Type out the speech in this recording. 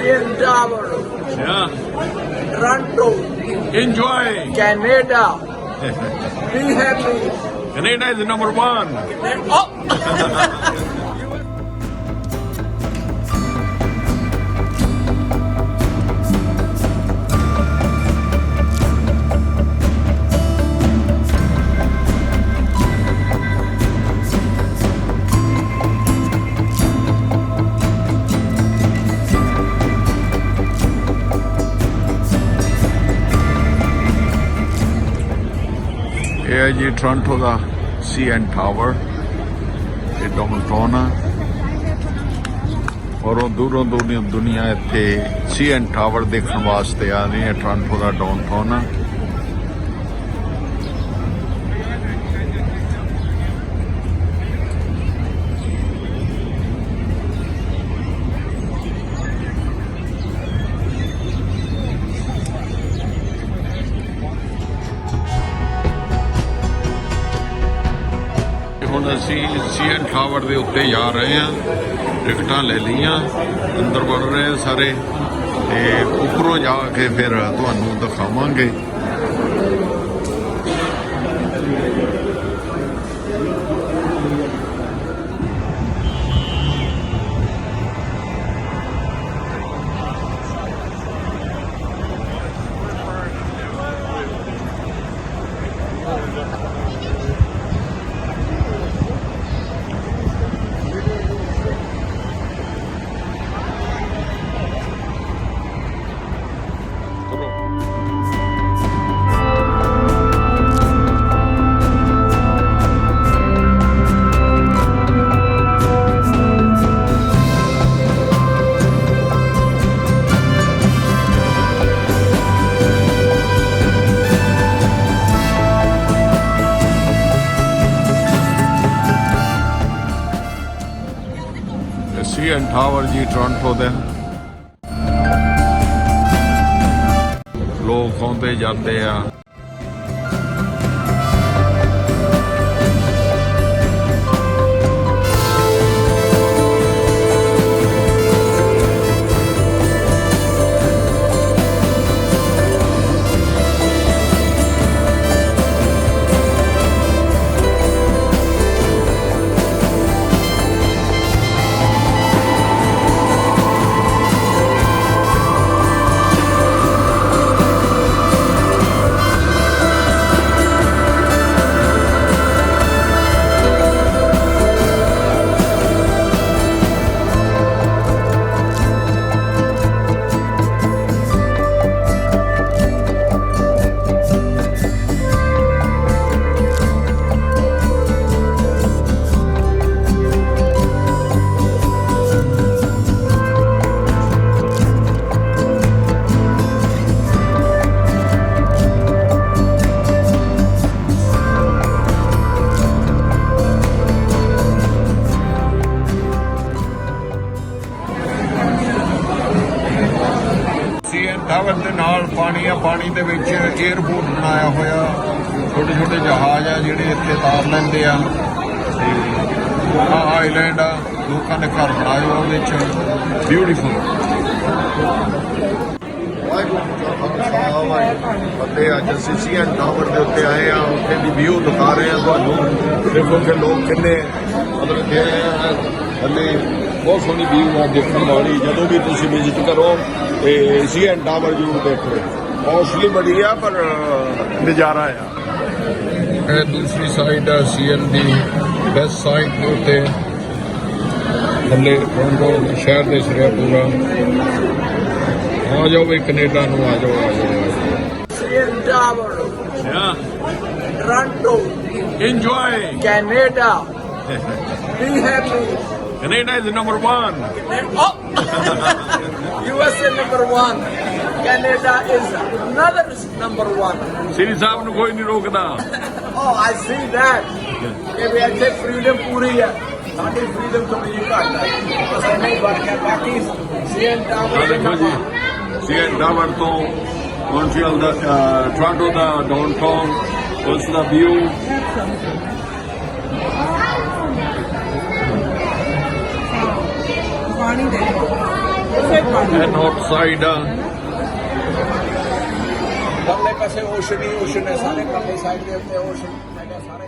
CN Tower, Yeah. Toronto, Enjoy. Canada. Be happy. Canada is number one. Oh! ਇਹ ਹੈ ਜੀ Toronto ਦਾ CN tower. ਇਹ downtown ਆ ਔਰ ਦੂਰੋਂ ਦੁਨੀਆ ਇੱਥੇ CN ਟਾਵਰ ਦੇਖਣ ਵਾਸਤੇ ਆ ਰਹੀ ਹੈ। ਟੋਰਾਂਟੋ ਦਾ ਡਾਊਨਟਾਊਨ ਆ। ਹੁਣ ਅਸੀਂ CN ਟਾਵਰ ਦੇ ਉੱਤੇ ਜਾ ਰਹੇ ਹਾਂ। ਟਿਕਟਾਂ ਲੈ ਲਈਆਂ, ਅੰਦਰ ਵੜ ਰਹੇ ਹਾਂ ਸਾਰੇ ਤੇ ਉੱਪਰੋਂ ਜਾ ਕੇ ਫਿਰ ਤੁਹਾਨੂੰ ਦਿਖਾਵਾਂਗੇ। CN ਟਾਵਰ ਜੀ ਟੋਰਾਂਟੋ ਦੇ ਲੋਕ ਆਉਂਦੇ ਜਾਂਦੇ ਆ। CN ਟਾਵਰ ਦੇ ਨਾਲ ਪਾਣੀ ਆ, ਪਾਣੀ ਦੇ ਵਿੱਚ 에ਅਰਪੋਰਟ ਬਣਾਇਆ ਹੋਇਆ। ਛੋਟੇ ਛੋਟੇ ਜਹਾਜ਼ ਆ ਜਿਹੜੇ ਇੱਥੇ ਤਾਰ ਲੈਂਦੇ ਆ ਤੇ ਆਈਲੈਂਡ ਆ, ਲੋਕਾਂ ਨੇ ਘਰ ਬਣਾਏ ਉਹਦੇ ਵਿੱਚ। ਬਿਊਟੀਫੁਲ। ਅਤੇ ਅੱਜ ਅਸੀਂ CN ਟਾਵਰ ਦੇ ਉੱਤੇ ਆਏ ਆ, ਉੱਥੇ ਦੀ ਵਿਊ ਦਿਖਾ ਰਹੇ ਆ ਤੁਹਾਨੂੰ। ਦੇਖੋ ਕਿ ਲੋਕ ਕਿੰਨੇ ਮਤਲਬ ਦੇ ਹਲੇ ਬਹੁਤ ਸੋਹਣੀ ਵਿਊ ਆ ਦੇਖਣ ਵਾਲੀ। ਜਦੋਂ ਵੀ ਤੁਸੀਂ ਵਿਜ਼ਿਟ ਕਰੋ ਤੇ CN ਟਾਵਰ ਜ਼ਰੂਰ ਦੇਖੋ। ਕੌਸਟਲੀ ਬੜੀ ਆ ਪਰ ਨਜ਼ਾਰਾ ਆ। ਇਹ ਦੂਸਰੀ ਸਾਈਡ ਆ CN ਦੀ ਵੈਸਟ ਸਾਈਡ ਦੇ ਉੱਤੇ ਥੱਲੇ ਟੋਰਾਂਟੋ ਸ਼ਹਿਰ ਦੇ ਸਿਰੇ ਪੂਰਾ। ਆ ਜਾਓ ਵੀ ਕੈਨੇਡਾ ਨੂੰ ਆ ਜਾਓ। CN Tower, Yeah. Toronto, Enjoy. Canada. Be happy. Canada is number one. Oh! USA number one. Canada is another number one. ਸ੍ਰੀ ਸਾਹਿਬ ਨੂੰ ਕੋਈ ਨਹੀਂ ਰੋਕਦਾ। Oh, I see that. ਕਿ ਵੀ ਇੱਥੇ ਫਰੀडम ਪੂਰੀ ਹੈ। ਸਾਡੀ ਫਰੀडम ਥੋੜੀ ਜਿਹੀ ਘੱਟ ਹੈ। ਬਸ ਇੰਨਾ ਹੀ ਫਰਕ ਹੈ। ਬਾਕੀ CN Tower ਦੇਖੋ ਜੀ CN ਟਾਵਰ ਤੋਂ ਮੌਂਟਰੀਅਲ ਦਾ ਟੋਰਾਂਟੋ ਦਾ ਡਾਊਨਟਾਊਨ ਉਸ ਦਾ ਵਿਊ। ਪਾਣੀ ਦੇ ਐਂਡ ਆਊਟਸਾਈਡ ਪਰਲੇ ਪਾਸੇ ਓਸ਼ਨ ਹੀ ਓਸ਼ਨ ਹੈ ਸਾਰੇ ਪਰਲੇ ਸਾਈਡ ਦੇ ਉੱਤੇ ਓਸ਼ਨ ਹੈਗਾ ਸਾਰੇ